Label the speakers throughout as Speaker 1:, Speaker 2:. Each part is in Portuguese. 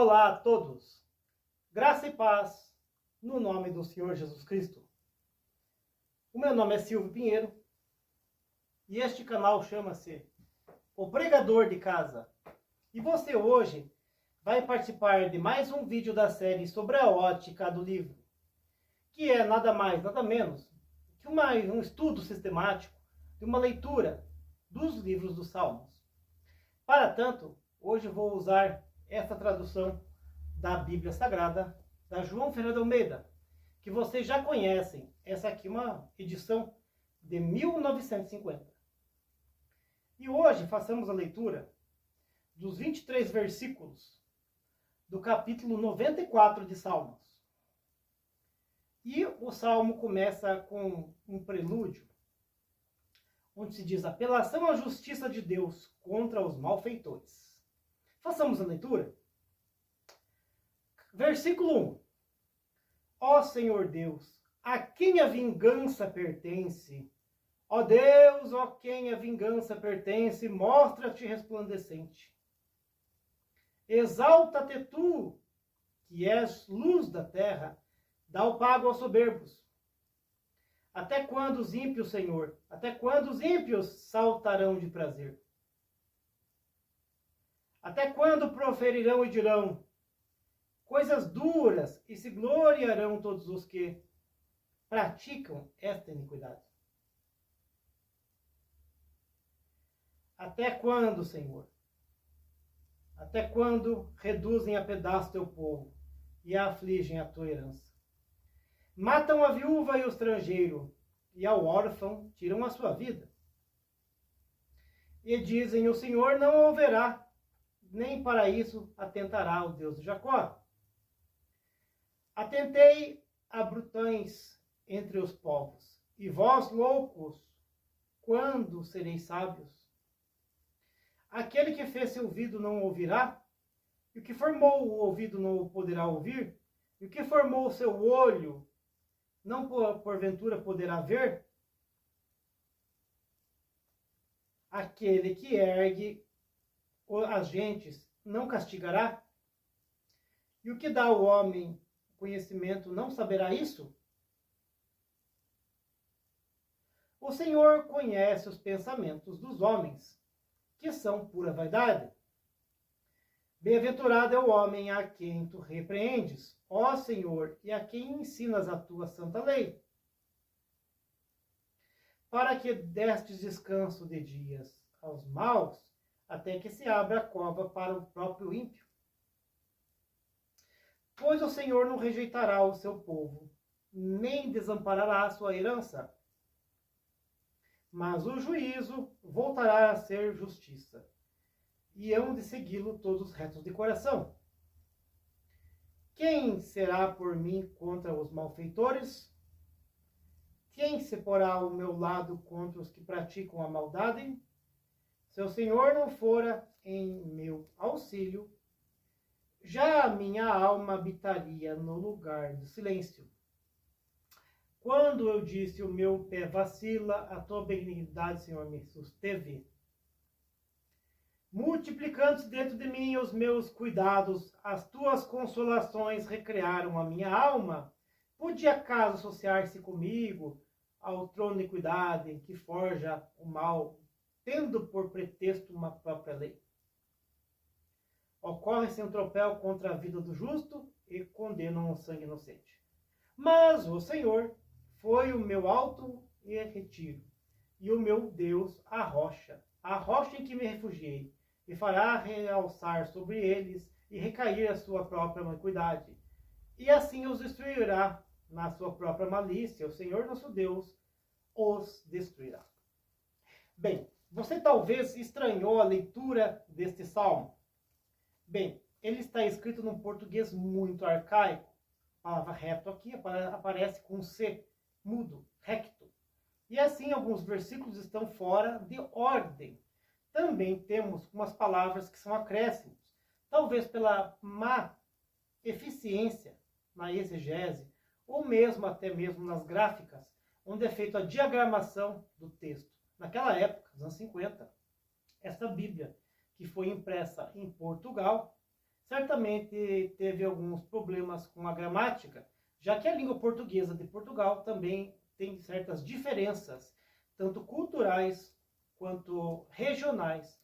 Speaker 1: Olá a todos, graça e paz no nome do Senhor Jesus Cristo. O meu nome é Silvio Pinheiro e este canal chama-se O Pregador de Casa. E você hoje vai participar de mais um vídeo da série sobre a ótica do livro, que é nada mais, nada menos que um estudo sistemático de uma leitura dos livros dos Salmos. Para tanto, hoje vou usar esta tradução da Bíblia Sagrada, da João Ferreira de Almeida, que vocês já conhecem. Essa aqui é uma edição de 1950. E hoje façamos a leitura dos 23 versículos do capítulo 94 de Salmos. E o Salmo começa com um prelúdio, onde se diz: apelação à justiça de Deus contra os malfeitores. Façamos a leitura. Versículo 1. Ó Senhor Deus, a quem a vingança pertence? Ó Deus, a quem a vingança pertence, mostra-te resplandecente. Exalta-te tu, que és luz da terra, dá o pago aos soberbos. Até quando os ímpios, Senhor, até quando os ímpios saltarão de prazer? Até quando proferirão e dirão coisas duras e se gloriarão todos os que praticam esta iniquidade? Até quando, Senhor? Até quando reduzem a pedaço teu povo e afligem a tua herança? Matam a viúva e o estrangeiro, e ao órfão tiram a sua vida. E dizem: o Senhor não ouvirá, nem para isso atentará o Deus de Jacó. Atentei a brutões entre os povos, e vós, loucos, quando sereis sábios? Aquele que fez seu ouvido não ouvirá? E o que formou o ouvido não o poderá ouvir? E o que formou o seu olho não porventura poderá ver? Aquele que ergue as gentes não castigará? E o que dá ao homem conhecimento não saberá isso? O Senhor conhece os pensamentos dos homens, que são pura vaidade. Bem-aventurado é o homem a quem tu repreendes, ó Senhor, e a quem ensinas a tua santa lei, para que destes descanso de dias aos maus, até que se abra a cova para o próprio ímpio. Pois o Senhor não rejeitará o seu povo, nem desamparará a sua herança, mas o juízo voltará a ser justiça, e hão de segui-lo todos os retos de coração. Quem será por mim contra os malfeitores? Quem se porá ao meu lado contra os que praticam a maldade? Se o Senhor não fora em meu auxílio, já a minha alma habitaria no lugar do silêncio. Quando eu disse: o meu pé vacila, a tua benignidade, Senhor, me susteve. Multiplicando-se dentro de mim os meus cuidados, as tuas consolações recrearam a minha alma. Podia acaso associar-se comigo ao trono de iniquidade que forja o mal, tendo por pretexto uma própria lei? Ocorre-se um tropel contra a vida do justo e condenam o sangue inocente. Mas o Senhor foi o meu alto e retiro, e o meu Deus a rocha em que me refugiei, e fará realçar sobre eles e recair a sua própria iniquidade. E assim os destruirá na sua própria malícia. O Senhor nosso Deus os destruirá. Bem, você talvez estranhou a leitura deste salmo. Bem, ele está escrito num português muito arcaico. A palavra reto aqui aparece com C, mudo, recto. E assim alguns versículos estão fora de ordem. Também temos umas palavras que são acréscimos, talvez pela má eficiência na exegese, ou mesmo até mesmo nas gráficas, onde é feita a diagramação do texto. Naquela época, nos anos 50, essa Bíblia, que foi impressa em Portugal, certamente teve alguns problemas com a gramática, já que a língua portuguesa de Portugal também tem certas diferenças, tanto culturais quanto regionais,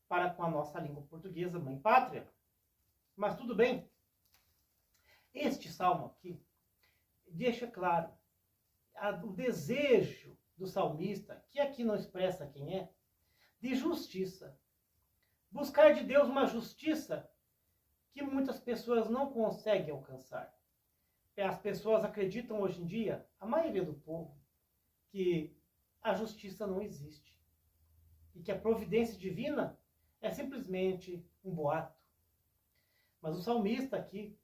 Speaker 1: para com a nossa língua portuguesa, mãe pátria. Mas tudo bem. Este salmo aqui deixa claro o desejo do salmista, que aqui não expressa quem é, de justiça. Buscar de Deus uma justiça que muitas pessoas não conseguem alcançar. As pessoas acreditam hoje em dia, a maioria do povo, que a justiça não existe. E que a providência divina é simplesmente um boato. Mas o salmista aqui,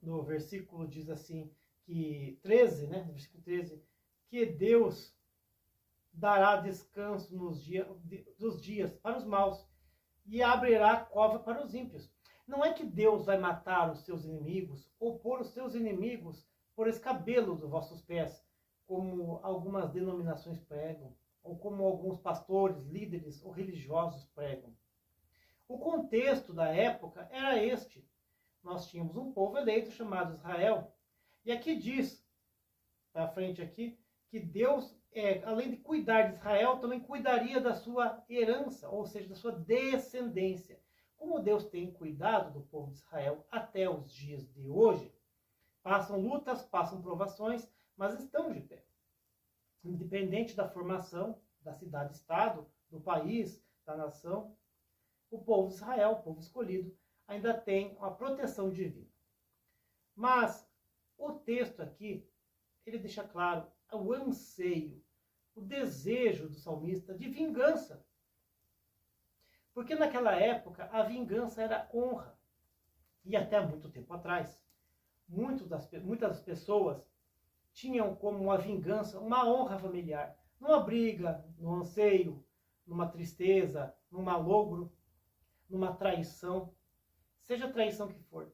Speaker 1: no versículo diz assim, que 13, né, no versículo 13, que Deus dará descanso dos dias para os maus e abrirá a cova para os ímpios. Não é que Deus vai matar os seus inimigos ou pôr os seus inimigos por escabelo dos vossos pés, como algumas denominações pregam, ou como alguns pastores, líderes ou religiosos pregam. O contexto da época era este. Nós tínhamos um povo eleito chamado Israel. E aqui diz, para frente aqui, que Deus, além de cuidar de Israel, também cuidaria da sua herança, ou seja, da sua descendência. Como Deus tem cuidado do povo de Israel até os dias de hoje, passam lutas, passam provações, mas estão de pé. Independente da formação da cidade-estado, do país, da nação, o povo de Israel, o povo escolhido, ainda tem uma proteção divina. Mas o texto aqui, ele deixa claro o anseio, o desejo do salmista de vingança. Porque naquela época a vingança era honra. E até muito tempo atrás, muitas pessoas tinham como uma vingança uma honra familiar. Numa briga, num anseio, numa tristeza, num malogro, numa traição, seja a traição que for,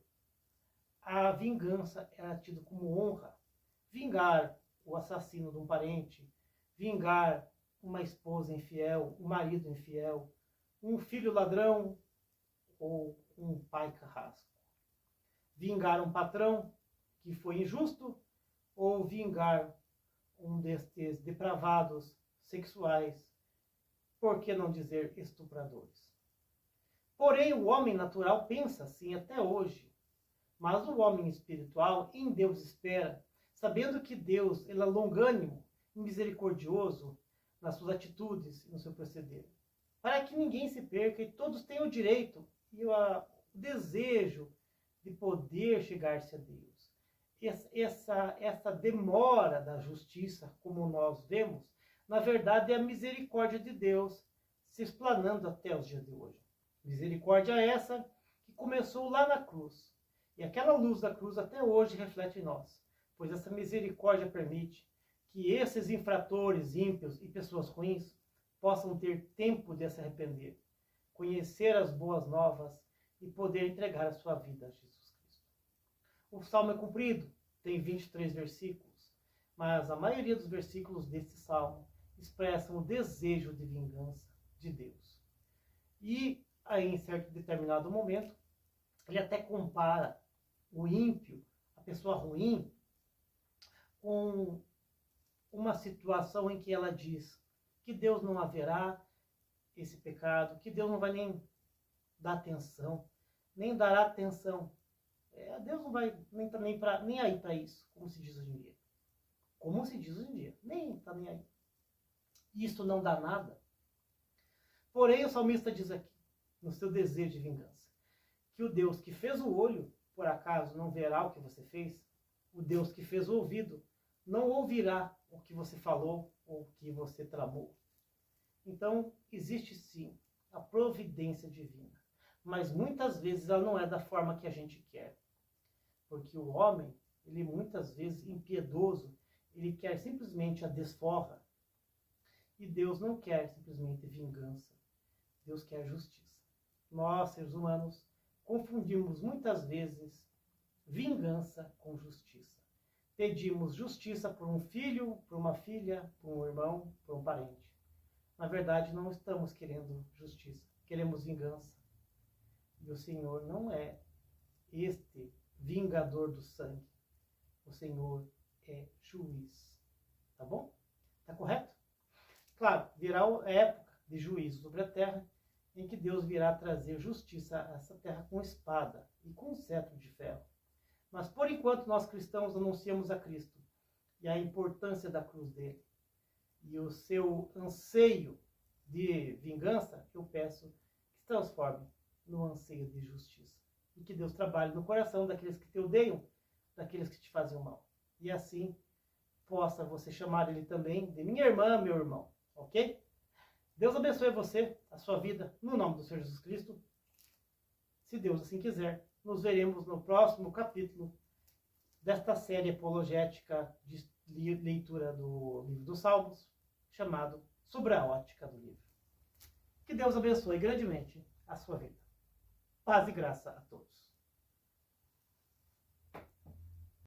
Speaker 1: a vingança era tida como honra. Vingar o assassino de um parente, vingar uma esposa infiel, um marido infiel, um filho ladrão ou um pai carrasco. Vingar um patrão que foi injusto ou vingar um destes depravados sexuais, por que não dizer estupradores? Porém, o homem natural pensa assim até hoje, mas o homem espiritual em Deus espera, sabendo que Deus ele é longânimo e misericordioso nas suas atitudes e no seu proceder, para que ninguém se perca e todos tenham o direito e o desejo de poder chegar-se a Deus. Essa demora da justiça, como nós vemos, na verdade é a misericórdia de Deus se explanando até os dias de hoje. Misericórdia essa que começou lá na cruz. E aquela luz da cruz até hoje reflete em nós, pois essa misericórdia permite que esses infratores, ímpios e pessoas ruins possam ter tempo de se arrepender, conhecer as boas novas e poder entregar a sua vida a Jesus Cristo. O salmo é comprido, tem 23 versículos, mas a maioria dos versículos desse salmo expressam o desejo de vingança de Deus. E aí, em certo determinado momento, ele até compara o ímpio, a pessoa ruim, com uma situação em que ela diz que Deus não haverá esse pecado, que Deus não vai nem dar atenção, nem dará atenção. Deus não vai nem aí para isso, como se diz hoje em dia. Como se diz hoje em dia, nem está nem aí. Isso não dá nada. Porém, o salmista diz aqui, no seu desejo de vingança, que o Deus que fez o olho, por acaso, não verá o que você fez? O Deus que fez o ouvido, não ouvirá o que você falou ou o que você tramou? Então, existe sim a providência divina, mas muitas vezes ela não é da forma que a gente quer. Porque o homem, ele muitas vezes impiedoso, ele quer simplesmente a desforra. E Deus não quer simplesmente vingança. Deus quer justiça. Nós, seres humanos, confundimos muitas vezes vingança com justiça. Pedimos justiça por um filho, por uma filha, por um irmão, por um parente. Na verdade, não estamos querendo justiça, queremos vingança. E o Senhor não é este vingador do sangue. O Senhor é juiz. Tá bom? Tá correto? Claro, virá a época de juízo sobre a terra, em que Deus virá trazer justiça a essa terra com espada e com cetro de ferro. Mas por enquanto nós cristãos anunciamos a Cristo e a importância da cruz dele. E o seu anseio de vingança, eu peço que se transforme no anseio de justiça. E que Deus trabalhe no coração daqueles que te odeiam, daqueles que te fazem o mal. E assim possa você chamar ele também de minha irmã, meu irmão. Ok? Deus abençoe você, a sua vida, no nome do Senhor Jesus Cristo. Se Deus assim quiser, nos veremos no próximo capítulo desta série apologética de leitura do livro dos Salmos, chamado Sobre a Ótica do Livro. Que Deus abençoe grandemente a sua vida. Paz e graça a todos.